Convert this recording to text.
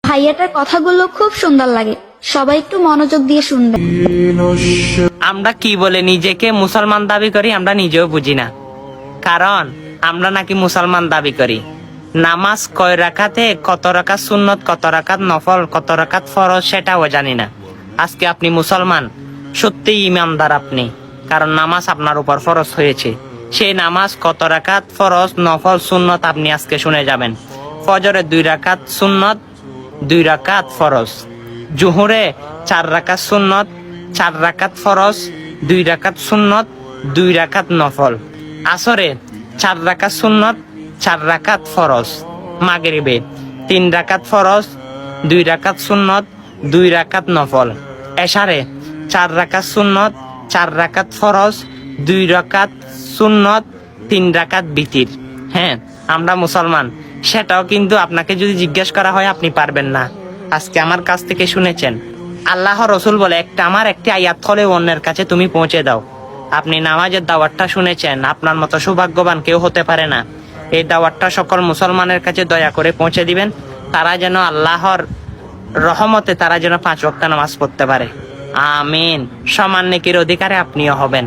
ভাইয়াটার কথাগুলো খুব সুন্দর লাগে, সবাই একটু মনোযোগ দিয়ে শুনবেন। আমরা কি বলে নিজেকে মুসলমান দাবি করি আমরা নিজেও বুঝি না, কারণ আমরা নাকি মুসলমান দাবি করি। নামাজ কয় রাকাতে, কত রাকাত সুন্নত, কত রাকাত নফল, কত রাকাত ফরজ সেটাও জানি না। আজকে আপনি মুসলমান, সত্যিই ইমানদার আপনি, কারণ নামাজ আপনার উপর ফরজ হয়েছে। সেই নামাজ কত রাকাত ফরজ নফল সুন্নত আপনি আজকে শুনে যাবেন। ফজরে 2 রাকাত সুন্নত, 2 রাকাত ফরজ। জোহরে 4 রাকাত সুন্নত, 4 রাকাত ফরজ, 2 রাকাত সুন্নত, 2 রাকাত নফল। আসরে 4 রাকাত সুন্নত, 4 রাকাত ফরজ। মাগরিবে 3 রাকাত ফরজ, 2 রাকাত সুন্নত, 2 রাকাত নফল। এশারে 4 রাকাত সুন্নত, 4 রাকাত ফরজ, 2 রাকাত সুন্নত, 3 রাকাত বিতির। হ্যাঁ, আমরা মুসলমান, সেটাও কিন্তু আপনাকে যদি জিজ্ঞেস করা হয় আপনি পারবেন না। আজকে আমার কাছ থেকে শুনেছেন, আল্লাহ রসুল বলে আমার একটি আয়াত হলে অন্যের কাছে তুমি পৌঁছে দাও। আপনি নামাজের দাওয়াতটা শুনেছেন, আপনার মতো সৌভাগ্যবান কেউ হতে পারে না। এই দাওয়াতটা সকল মুসলমানের কাছে দয়া করে পৌঁছে দিবেন, তারা যেন আল্লাহর রহমতে তারা যেন 5 ওয়াক্ত নামাজ পড়তে পারে। আমিন। সমান নেকির অধিকারে আপনিও হবেন।